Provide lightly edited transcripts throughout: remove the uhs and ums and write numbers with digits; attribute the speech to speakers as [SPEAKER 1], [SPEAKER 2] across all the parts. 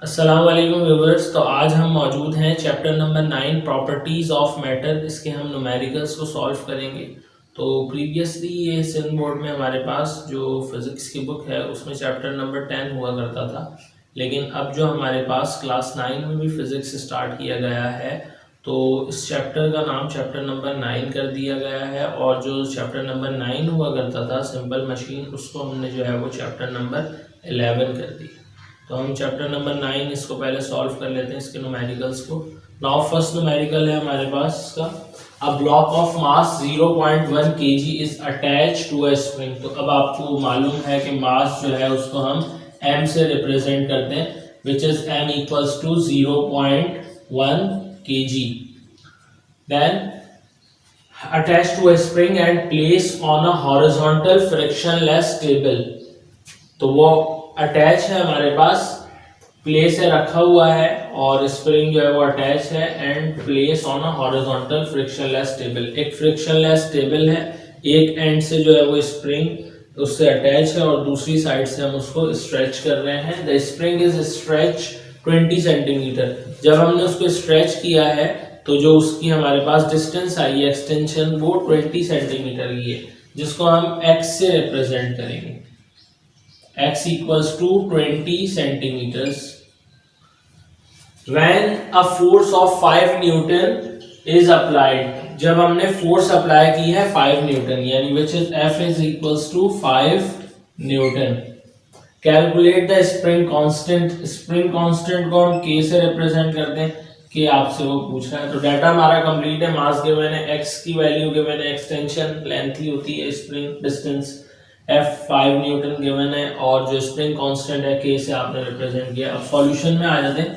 [SPEAKER 1] अस्सलाम वालेकुम व्यूअर्स। तो आज हम मौजूद हैं chapter number 9 properties of matter. इसके हम न्यूमेरिकल्स को सॉल्व करेंगे। तो प्रीवियसली ये सिंध बोर्ड में हमारे पास जो फिज़िक्स की बुक है उसमें चैप्टर नंबर 10 हुआ करता था, लेकिन अब जो हमारे पास क्लास 9 में भी फ़िज़िक्स स्टार्ट किया गया है तो इस चैप्टर का नाम चैप्टर नंबर 9 कर दिया गया है। और जो चैप्टर नंबर 9 हुआ करता था सिंपल मशीन, उसको हमने जो है वो चैप्टर नंबर 11 कर दिया। तो हम चैप्टर नंबर 9 इसको पहले सॉल्व कर लेते हैं, इसके न्यूमेरिकल्स को। नाउ फर्स्ट न्यूमेरिकल है हमारे पास इसका, a block of mass 0.1 kg is attached to a spring. तो अब आपको मालूम है कि मास जो है उसको हम m से रिप्रेजेंट करते हैं, which is m equals to 0.1 kg। Then attached to a spring and placed on a horizontal frictionless table। तो वो अटैच है हमारे पास, प्लेस है रखा हुआ है, और स्प्रिंग जो है वो अटैच है and place on a horizontal frictionless table. एक फ्रिक्शनलेस टेबल है, एक एंड से जो है वो स्प्रिंग उससे अटैच है और दूसरी साइड से हम उसको स्ट्रेच कर रहे हैं। The spring is stretch 20 centimetre. जब हमने उसको स्ट्रेच किया है तो जो उसकी हमारे पास डिस्टेंस आई है एक्सटेंशन वो 20 सेंटीमीटर की है, जिसको हम एक्स से रिप्रेजेंट करेंगे। x equals to 20 centimeters when a force of 5 Newton is applied। जब हमने फोर्स अप्लाई की है 5 न्यूटन, यानी which is F is equals to 5 Newton. Calculate the spring constant. Spring constant को हम k से रिप्रेजेंट करते हैं, कि आपसे वो पूछ रहा है। तो डाटा हमारा कंप्लीट है, मास गिवन है, x की वैल्यू गिवन है, एक्सटेंशन लेंथ ही होती है, spring distance F 5 Newton given है, और जो स्प्रिंग कांस्टेंट है k से आपने रिप्रेजेंट किया। अब सॉल्यूशन में आ जाते हैं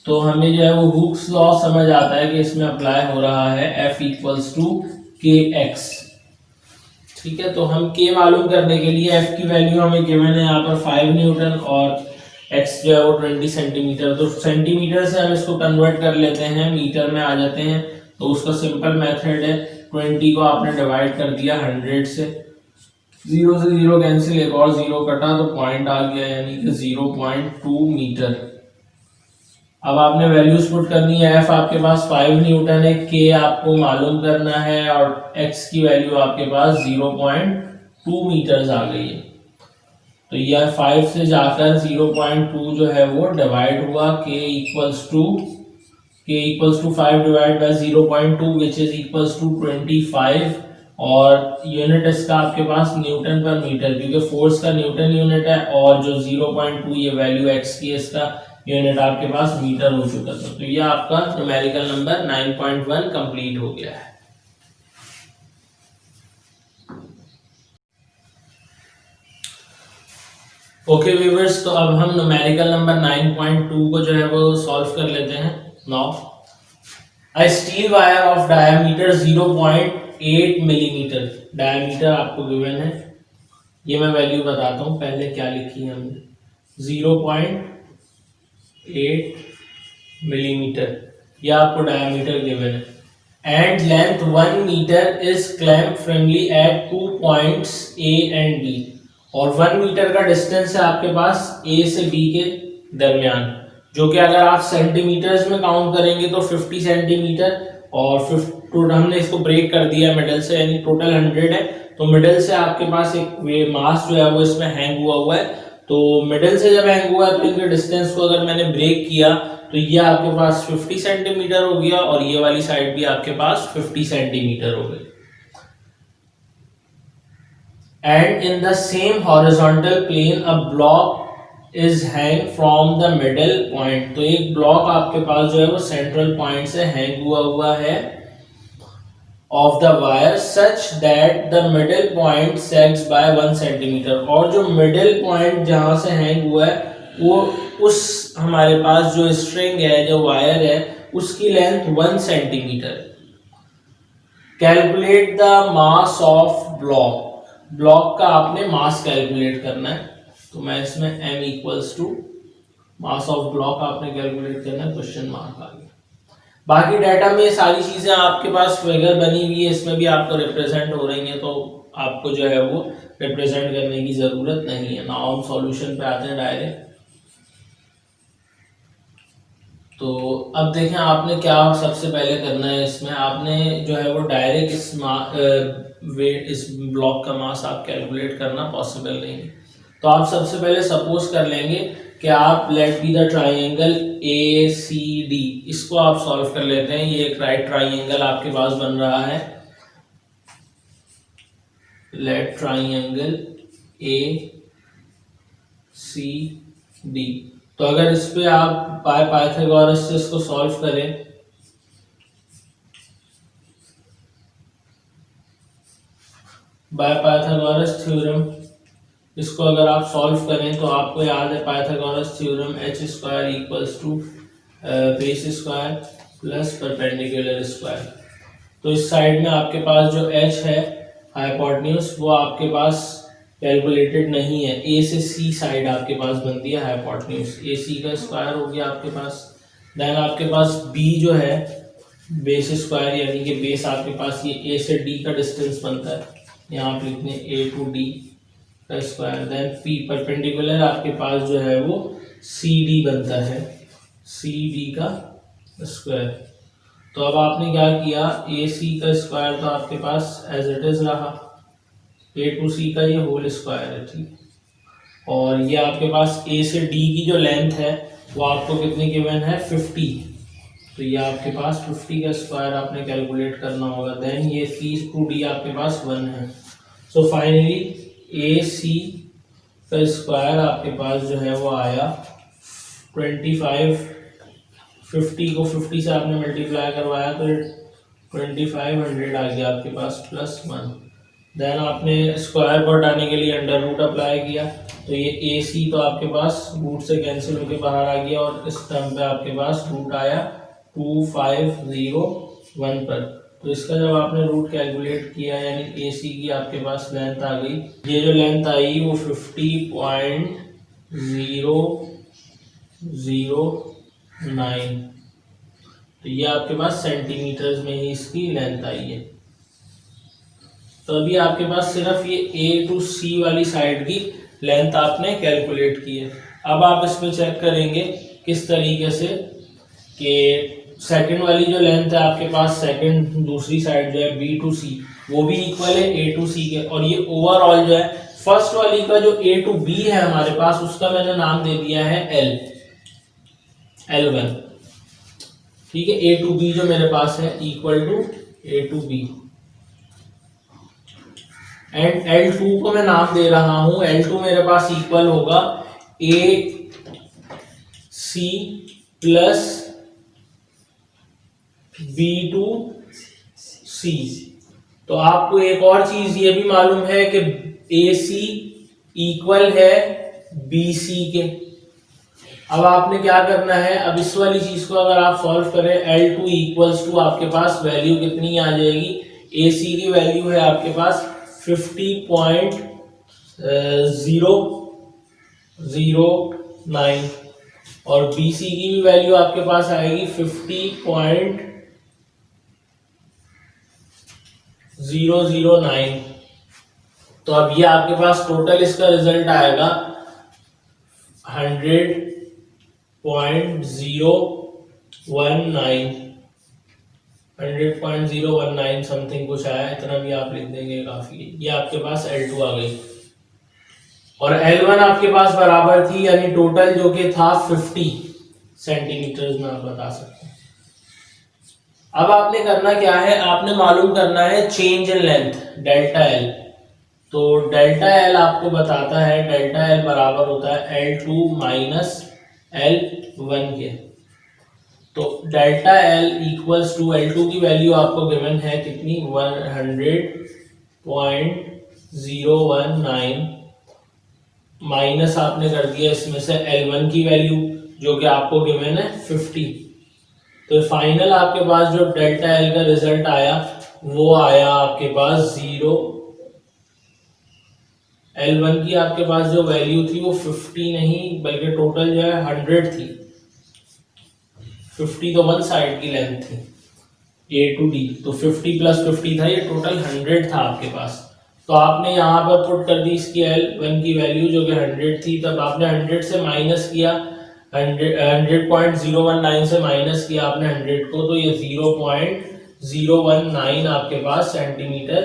[SPEAKER 1] तो हमें जो है वो हुक्स लॉ समझ आता है कि इसमें अप्लाई हो रहा है F इक्वल्स टू kx। ठीक है, तो हम k मालूम करने के लिए F की वैल्यू हमें गिवन है यहाँ पर 5 न्यूटन और x जो है वो 20 सेंटीमीटर। तो सेंटीमीटर से हम इसको कन्वर्ट कर लेते हैं, मीटर में आ जाते हैं। तो उसका सिंपल मेथड है, 20 को आपने डिवाइड कर दिया 100 से, 0 से 0 कैंसिल, एक और 0 कटा तो पॉइंट आ गया, यानी कि 0.2 मीटर। अब आपने वैल्यूज पुट करनी है। एफ आपके पास 5 न्यूटन है, के आपको मालूम करना है, और एक्स की वैल्यू आपके पास 0.2 मीटर्स आ गई है। तो यह 5 से जाकर 0.2 जो है वो डिवाइड हुआ, k equals to 5 divide by 0.2 which is equals to 25। और यूनिट इसका आपके पास न्यूटन पर मीटर, क्योंकि फोर्स का न्यूटन यूनिट है, और जो 0.2 ये वैल्यू एक्स की है इसका यूनिट आपके पास मीटर हो चुका था। तो ये आपका न्यूमेरिकल नंबर 9.1 कंप्लीट हो गया है। ओके व्यूअर्स, तो अब हम न्यूमेरिकल नंबर 9.2 को जो है वो सॉल्व कर लेते हैं। Now a steel wire of diameter 0.8 millimetre. Diameter आपको गिवन है, ये मैं वैल्यू बताता हूँ पहले क्या लिखी है हमने। 0.8 मिलीमीटर, यह आपको डायमीटर गिवन है। And length 1 metre is clamp firmly at 2 points A and B। और 1 मीटर का डिस्टेंस है आपके पास A से B के दरमियान, जो कि अगर आप सेंटीमीटर्स में काउंट करेंगे तो 50 सेंटीमीटर, और हमने इसको ब्रेक कर दिया मिडल से, यानी टोटल 100 है। तो मिडल से आपके पास एक वे मास जो है वो इसमें हैंग हुआ है। तो मिडल से जब हैंग हुआ है तो इनके डिस्टेंस को अगर मैंने ब्रेक किया तो ये आपके पास 50 सेंटीमीटर हो गया, और ये वाली साइड भी आपके पास 50 सेंटीमीटर हो गई। And in the same horizontal plane a block is hang from the middle point. तो एक ब्लॉक आपके पास जो है वो सेंट्रल पॉइंट से हैंग हुआ है of the wire such that the middle point sags by 1 centimetre. और जो मिडल पॉइंट जहां से हैंग हुआ है वो उस हमारे पास जो स्ट्रिंग है, जो वायर है, उसकी length 1 centimetre. Calculate the mass of block. Block का आपने मास कैलकुलेट करना है। तो मैं इसमें m equals to mass of block आपने कैलकुलेट करना है, क्वेश्चन मार्क आ गया। बाकी डाटा में सारी चीजें आपके पास फिगर बनी हुई है, इसमें भी आपको रिप्रेजेंट हो रही है, तो आपको जो है वो रिप्रेजेंट करने की जरूरत नहीं है। नाउ हम सॉल्यूशन पे आते हैं डायरेक्ट। तो अब देखें आपने क्या सबसे पहले करना है, इसमें आपने जो है वो डायरेक्ट इस ब्लॉक का मास आप कैलकुलेट करना पॉसिबल नहीं है। तो आप सबसे पहले सपोज कर लेंगे कि आप let be the triangle A C D, इसको आप सॉल्व कर लेते हैं। ये एक राइट ट्राइंगल आपके पास बन रहा है, let triangle A C D. तो अगर इस पे आप पाइथागोरस से इसको सॉल्व करें, बाय पाइथागोरस थ्योरम, इसको अगर आप सॉल्व करें तो आपको याद है Pythagoras theorem h square equals to base square plus perpendicular square. तो इस साइड में आपके पास जो एच है हाइपोटेन्यूज, वो आपके पास कैलकुलेटेड नहीं है। ए से सी साइड आपके पास बनती है हाइपोटेन्यूज, ए सी का स्क्वायर हो गया आपके पास। देन आपके पास बी जो है बेस स्क्वायर, यानी कि बेस आपके पास ये ए से डी का डिस्टेंस बनता है, यहाँ पे लिखने ए टू डी का स्क्वायर। देन पी परपेंडिकुलर आपके पास जो है वो सी डी बनता है, सी डी का स्क्वायर। तो अब आपने क्या किया, ए सी का स्क्वायर तो आपके पास एज इट इज रहा, ए टू सी का ये होल स्क्वायर है, ठीक। और ये आपके पास ए से डी की जो लेंथ है वो आपको कितनी गिवन है, 50। तो ये आपके पास 50 का स्क्वायर आपने कैलकुलेट करना होगा। देन ये सी टू डी आपके पास 1 है। सो फाइनली ए सी का स्क्वायर आपके पास जो है वो आया 25। 50 को 50 से आपने मल्टीप्लाई करवाया तो 2500 आ गया आपके पास प्लस 1। देन आपने स्क्वायर को हटाने के लिए अंडर रूट अप्लाई किया, तो ये ए सी तो आपके पास रूट से कैंसिल होकर बाहर आ गया, और इस टर्म पे आपके पास रूट आया 2501 पर। तो इसका जब आपने रूट कैलकुलेट किया, यानी ए सी की आपके पास लेंथ आ गई, ये जो लेंथ आई वो 50.009। तो ये आपके पास सेंटीमीटर्स में ही इसकी लेंथ आई है। तो अभी आपके पास सिर्फ ये ए टू सी वाली साइड की लेंथ आपने कैलकुलेट की है। अब आप इसमें चेक करेंगे किस तरीके से कि सेकंड वाली जो लेंथ है आपके पास, सेकंड दूसरी साइड जो है बी टू सी, वो भी इक्वल है ए टू सी के। और ये ओवरऑल जो है फर्स्ट वाली का जो ए टू बी है हमारे पास, उसका मैंने नाम दे दिया है L1, ठीक है। ए टू बी जो मेरे पास है equal to a to b, and L2 को मैं नाम दे रहा हूं, L2 मेरे पास इक्वल होगा ए सी प्लस बी टू सी। तो आपको एक और चीज ये भी मालूम है कि ए सी इक्वल है बी सी के। अब आपने क्या करना है, अब इस वाली चीज को अगर आप सॉल्व करें, L2 इक्वल्स टू आपके पास वैल्यू कितनी आ जाएगी, ए सी की वैल्यू है आपके पास 50.009, और बी सी की भी वैल्यू आपके पास आएगी 50.009। तो अब ये आपके पास टोटल इसका रिजल्ट आएगा 100.019 समथिंग कुछ आया, इतना भी आप लिख देंगे काफी है। ये आपके पास L2 आ गई, और L1 आपके पास बराबर थी, यानी टोटल जो कि था 50 सेंटीमीटर में आप बता सकते हैं। अब आपने करना क्या है, आपने मालूम करना है change in length delta L. तो डेल्टा एल आपको बताता है, डेल्टा एल बराबर होता है L2 माइनस L1 के। तो delta l equals to L2 की वैल्यू आपको गिवन है कितनी, 100.019, माइनस आपने कर दिया इसमें से L1 की वैल्यू जो कि आपको गिवन है 50। तो फाइनल आपके पास जो डेल्टा एल का रिजल्ट आया वो आया आपके पास 0। L1 की आपके पास जो वैल्यू थी वो 50 नहीं बल्कि टोटल जो है 100 थी। 50 तो वन साइड की लेंथ थी ए टू डी, तो 50 प्लस 50 था, ये टोटल 100 था आपके पास। तो आपने यहाँ पर पुट कर दी इसकी L1 की वैल्यू जो कि 100 थी, तब आपने 100 से माइनस किया 100.019 से माइनस किया आपने 100 को, तो ये 0.019 आपके पास सेंटीमीटर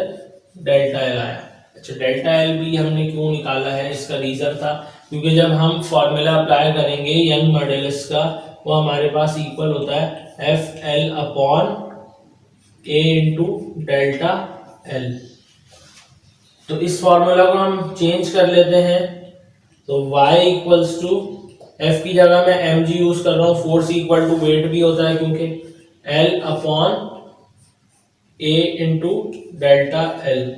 [SPEAKER 1] डेल्टा एल आया। अच्छा, डेल्टा एल भी हमने क्यों निकाला है, इसका रीजन था क्योंकि जब हम फॉर्मूला अप्लाई करेंगे यंग मॉडुलस का, वो हमारे पास इक्वल होता है F L upon A into delta L. तो इस फॉर्मूला को हम चेंज कर लेते हैं, तो y इक्वल्स टू एफ की जगह मैं mg यूज कर रहा हूँ, फोर्स इक्वल टू वेट भी होता है क्योंकि l upon a into delta L.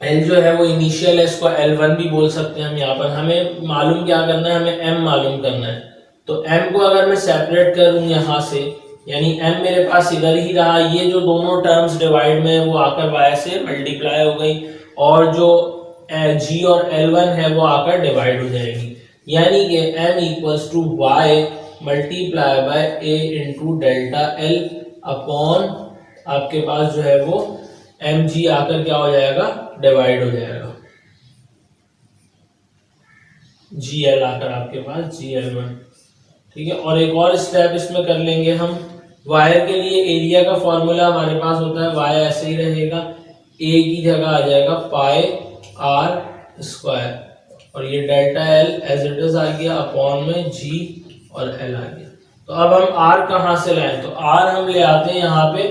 [SPEAKER 1] L जो है वो इनिशियल है, इसको L1 भी बोल सकते हैं हम। यहाँ पर हमें मालूम क्या करना है, हमें m मालूम करना है। तो m को अगर मैं सेपरेट करूं यहाँ से, यानी m मेरे पास इधर ही रहा, ये जो दोनों टर्म्स डिवाइड में वो आकर y से मल्टीप्लाई हो गई, और जो g और L1 है वो आकर डिवाइड हो जाएगी, यानी कि m equals to y multiply by a into delta l upon आपके पास जो है वो mg आकर क्या हो जाएगा, डिवाइड हो जाएगा, gl आकर आपके पास gl1। ठीक है, और एक और स्टेप इसमें कर लेंगे हम। वायर के लिए एरिया का फॉर्मूला हमारे पास होता है, वाई ऐसे ही रहेगा, a की जगह आ जाएगा पाई आर स्क्वायर, और ये delta L as it is आ गया अपॉन में g और l आ गया। तो अब हम r कहाँ से लाएं, तो r हम ले आते हैं यहाँ पे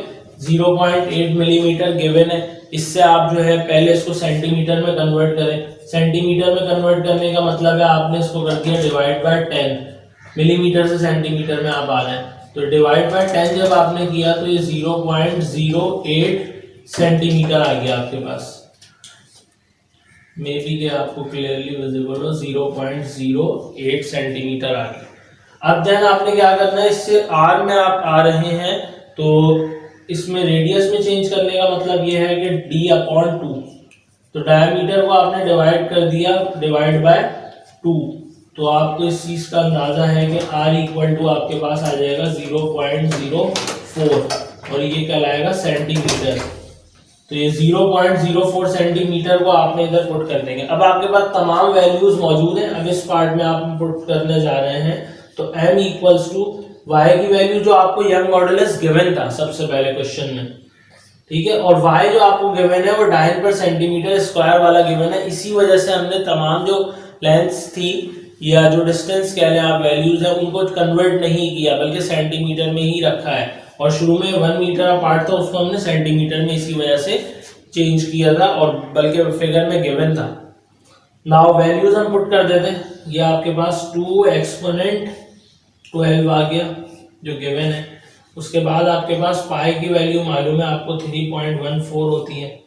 [SPEAKER 1] 0.8 मिलीमीटर गिवन है। इससे आप जो है पहले इसको सेंटीमीटर में कन्वर्ट करें। सेंटीमीटर में कन्वर्ट करने का मतलब है आपने इसको कर दिया डिवाइड बाय 10, मिलीमीटर से सेंटीमीटर में आप आ रहे हैं, तो डिवाइड बाय 10 जब आपने किया तो ये 0.08 सेंटीमीटर आ गया आपके पास। मे बी कि आपको क्लियरली विजिबल हो, 0.08 सेंटीमीटर आ गया। अब देन आपने क्या करना है, इससे r में आप आ रहे हैं तो इसमें रेडियस में चेंज करने का मतलब ये है कि d अपॉन 2, तो डायमीटर को आपने डिवाइड कर दिया डिवाइड बाय 2, तो आपको इस चीज का अंदाजा है कि r इक्वल टू आपके पास आ जाएगा 0.04, और ये कहलाएगा सेंटीमीटर। तो ये 0.04 सेंटीमीटर को आपने इधर पुट कर देंगे। अब आपके पास तमाम वैल्यूज मौजूद हैं, अब इस पार्ट में आप पुट करने जा रहे हैं, तो m इक्वल्स टू y की वैल्यू जो आपको यंग मॉडुलस गिवन था सबसे पहले क्वेश्चन में, ठीक है, और y जो आपको गिवन है वो डाइन पर सेंटीमीटर स्क्वायर वाला गिवन है। इसी वजह से हमने तमाम जो लेंथ्स थी या जो डिस्टेंस कह लें आप वैल्यूज है उनको कन्वर्ट नहीं किया, बल्कि सेंटीमीटर में ही रखा है, और शुरू में 1 मीटर अपार्ट था उसको हमने सेंटीमीटर में इसी वजह से चेंज किया था, और बल्कि फिगर में गिवन था। नाउ वैल्यूज हम पुट कर देते हैं, ये आपके पास 2 एक्सपोनेंट 12 आ गया जो गिवन है। उसके बाद आपके पास पाई की वैल्यू मालूम है आपको 3.14 होती है,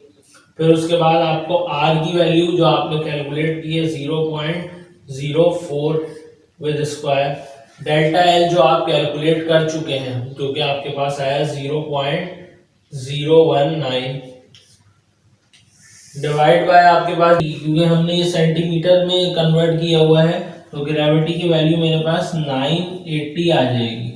[SPEAKER 1] फिर उसके बाद आपको r की वैल्यू जो आपने कैलकुलेट की है 0.04 विद स्क्वायर, डेल्टा एल जो आप कैलकुलेट कर चुके हैं क्योंकि आपके पास आया 0.019 डिवाइड बाय आपके पास, क्योंकि हमने ये सेंटीमीटर में कन्वर्ट किया हुआ है तो ग्रेविटी की वैल्यू मेरे पास 980 आ जाएगी,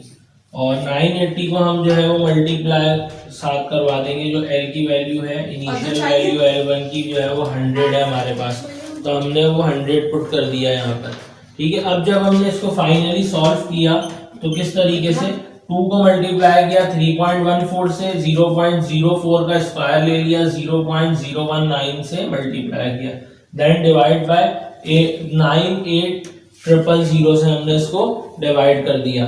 [SPEAKER 1] और 980 को हम जो है वो मल्टीप्लाई साथ करवा देंगे, जो एल की वैल्यू है इनिशियल वैल्यू L1 की जो है वो 100 है हमारे पास, तो हमने वो 100 पुट कर दिया यहाँ पर। ठीक है, अब जब हमने इसको फाइनली सॉल्व किया तो किस तरीके से 2 को मल्टीप्लाई किया 3.14 से, 0.04 का स्क्वायर ले लिया, 0.019 से मल्टीप्लाई किया, देन डिवाइड बाय 98000 से हमने इसको डिवाइड कर दिया,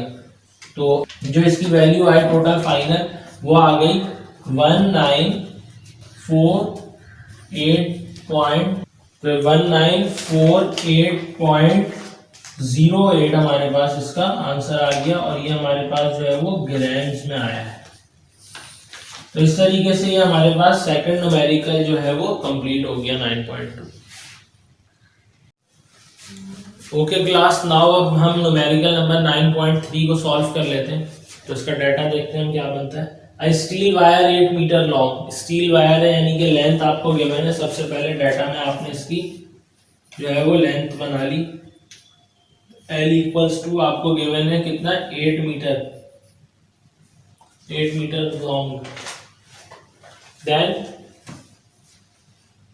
[SPEAKER 1] तो जो इसकी वैल्यू आई टोटल फाइनल वो आ गई 1948.08 हमारे पास इसका आंसर आ गया, और ये हमारे पास जो है वो ग्राम्स में आया है। तो इस तरीके से ये हमारे पास सेकंड न्यूमेरिकल जो है वो कंप्लीट हो गया 9.2। ओके क्लास, नाउ अब हम न्यूमेरिकल नंबर 9.3 को सॉल्व कर लेते हैं। तो इसका डाटा देखते हैं हम क्या बनता है। Steel wire 8 metre long, steel wire है यानी कि लेंथ आपको गिवन है। सबसे पहले डाटा में आपने इसकी जो है वो लेंथ बना ली, L इक्वल्स टू आपको गिवन है कितना 8 metre long, then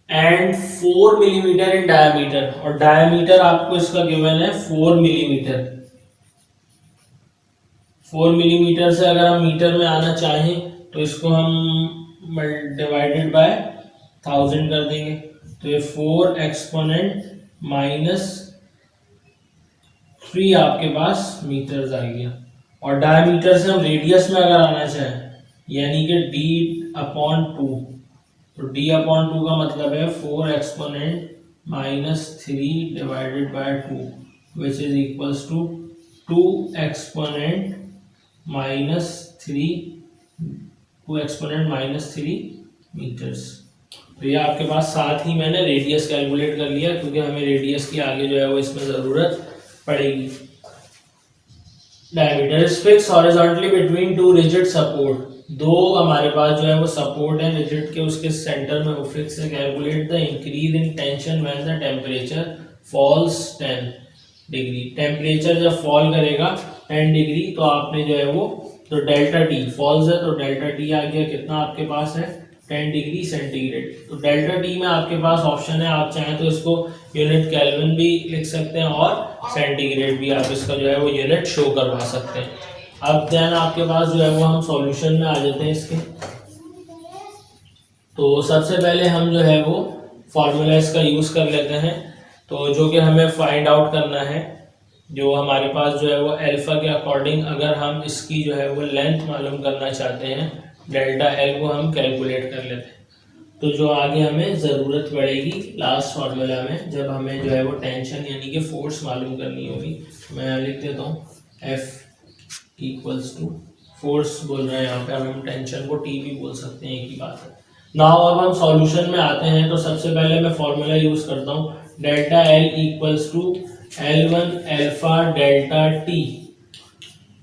[SPEAKER 1] and 4 millimetre in diameter, और डायमीटर आपको इसका गिवन है 4 मिलीमीटर। 4 मिलीमीटर से अगर हम मीटर में आना चाहें तो इसको हम डिवाइडेड बाय 1000 कर देंगे, तो ये 4 एक्सपोनेंट -3 आपके पास मीटर्स आ गया। और डायमीटर से हम रेडियस में अगर आना चाहें यानी कि d/2, तो d/2 का मतलब है 4 exponent -3 divided by 2 which is equals to 2 exponent -3 metres. तो ये आपके पास, साथ ही मैंने रेडियस कैलकुलेट कर लिया क्योंकि हमें रेडियस की आगे जो है वो इसमें ज़रूरत पड़ेगी। Diameter is fix horizontally between two rigid support, दो हमारे पास जो है वो सपोर्ट है रिजिड के, उसके सेंटर में वो फिक्स है। Calculate the increase in tension when the temperature falls 10 degree, temperature जब फॉल करेगा 10 डिग्री तो आपने जो है वो, तो डेल्टा टी फॉल्स है तो डेल्टा टी आ गया, कितना आपके पास है 10 डिग्री सेंटीग्रेड। तो डेल्टा टी में आपके पास ऑप्शन है, आप चाहें तो इसको यूनिट केल्विन भी लिख सकते हैं और सेंटीग्रेड भी आप इसका जो है वो यूनिट शो करवा सकते हैं। अब देन आपके पास जो है वो हम सॉल्यूशन में आ जाते हैं इसके। तो सबसे पहले हम जो है वो फार्मूला इसका यूज़ कर लेते हैं, तो जो कि हमें फाइंड आउट करना है, जो हमारे पास जो है वो अल्फा के अकॉर्डिंग अगर हम इसकी जो है वो लेंथ मालूम करना चाहते हैं, डेल्टा एल को हम कैलकुलेट कर लेते हैं। तो जो आगे हमें ज़रूरत पड़ेगी लास्ट फार्मूला में, जब हमें जो है वो टेंशन यानी कि फोर्स मालूम करनी होगी, मैं यहाँ लिख देता हूँ F इक्वल्स टू, फोर्स बोल रहे हैं यहाँ पे, हम टेंशन को T भी बोल सकते हैं, एक ही बात है। नाउ अब हम सॉल्यूशन में आते हैं, तो सबसे पहले मैं फॉर्मूला यूज़ करता हूँ, delta l equals to L1 alpha delta T।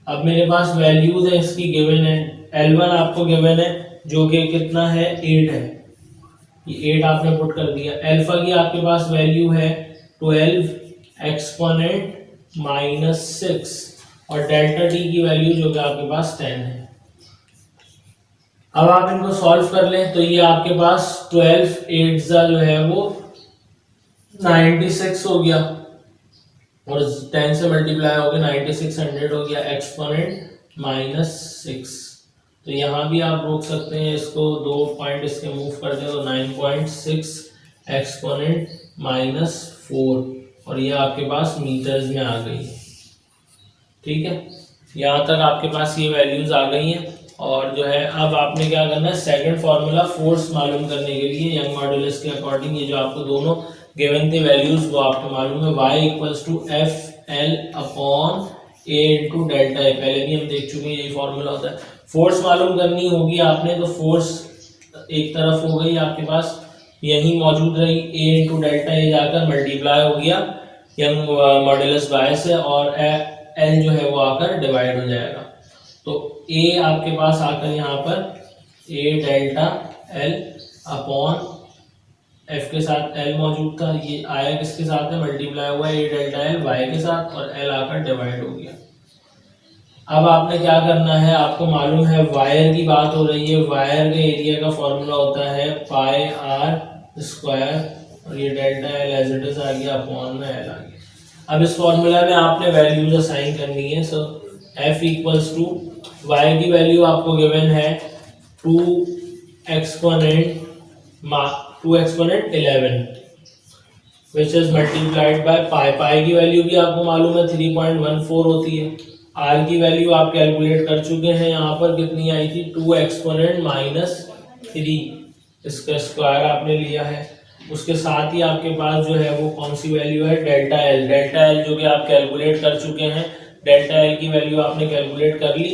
[SPEAKER 1] अब मेरे पास वैल्यूज है इसकी गिवन है, L1 आपको गिवन है जो कि कितना है 8 है, ये 8 आपने पुट कर दिया। अल्फा की आपके पास वैल्यू है 12 एक्सपोनेंट -6 और डेल्टा टी की वैल्यू जो कि आपके पास 10 है। अब आप इनको सॉल्व कर लें तो ये आपके पास 12 8 जो है वो 96 हो गया और 10 से मल्टीप्लाई हो गया 9600 हो गया एक्सपोनेंट -6। तो यहाँ भी आप रोक सकते हैं इसको, 2 पॉइंट इसके मूव कर दे तो 9.6 एक्सपोनेंट -4 और ये आपके पास मीटर्स में आ गई। ठीक है, यहाँ तक आपके पास ये वैल्यूज आ गई हैं। और जो है अब आपने क्या करना है, सेकंड फार्मूला फोर्स मालूम करने के लिए यंग मॉड्यूलस के अकॉर्डिंग, ये जो आपको दोनों गिवन थे वैल्यूज वो आपको मालूम है, y equals to F L upon A into delta A, पहले भी हम देख चुके हैं, यही फॉर्मूला होता है। फोर्स मालूम करनी होगी आपने, तो फोर्स एक तरफ हो गई आपके पास, यही मौजूद रही, ए इंटू डेल्टा ए जाकर मल्टीप्लाई हो गया यंग मॉड्यूलस बाय से, और एल जो है वो आकर डिवाइड हो जाएगा। तो ए आपके पास आकर यहाँ पर ए डेल्टा एल अपॉन एफ के साथ एल मौजूद था, ये आया किसके साथ है, मल्टीप्लाई हुआ ए डेल्टा एल वाई के साथ और एल आकर डिवाइड हो गया। अब आपने क्या करना है, आपको मालूम है वायर की बात हो रही है, वायर के एरिया का फॉर्मूला होता है पाई आर स्क्वायर और ये delta L as it is आ गया अपॉन में एल आ गया। अब इस फॉर्मूला में आपने वैल्यूज असाइन करनी है। So F equals to Y की वैल्यू आपको गिवन है 2 exponent 11 which is multiplied by pi, pi की वैल्यू भी आपको मालूम है 3.14 होती है। आर की वैल्यू आप कैलकुलेट कर चुके हैं, यहाँ पर कितनी आई थी 2 एक्सपोनेंट -3, इसका स्क्वायर आपने लिया है। उसके साथ ही आपके पास जो है वो कौन सी वैल्यू है, डेल्टा एल, डेल्टा एल जो कि आप कैलकुलेट कर चुके हैं, डेल्टा एल की वैल्यू आपने कैलकुलेट कर ली,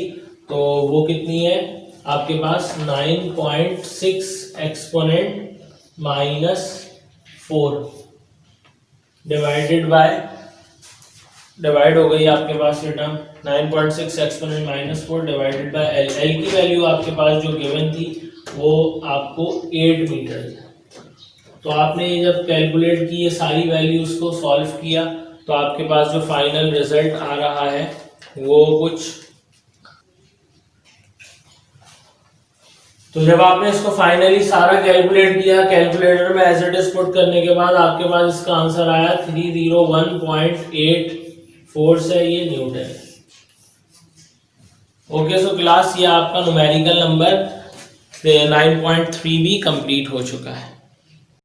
[SPEAKER 1] तो वो कितनी है आपके पास 9.6 एक्सपोनेंट -4 डिवाइडेड बाय, डिवाइड हो गई आपके पास ये term 9.6 exponent -4 divided by L. L की वैल्यू आपके पास जो गिवन थी वो आपको 8 मीटर है। तो आपने ये जब कैलकुलेट की ये सारी वैल्यूज को सॉल्व किया तो आपके पास जो फाइनल रिजल्ट आ रहा है वो कुछ तो जब आपने इसको फाइनली सारा कैलकुलेट किया, कैलकुलेटर में एज इट इज पुट करने के बाद आपके पास इसका आंसर आया 301.84 से ये न्यूटन। ओके सो क्लास, ये आपका न्यूमेरिकल नंबर 9.3 भी कंप्लीट हो चुका है।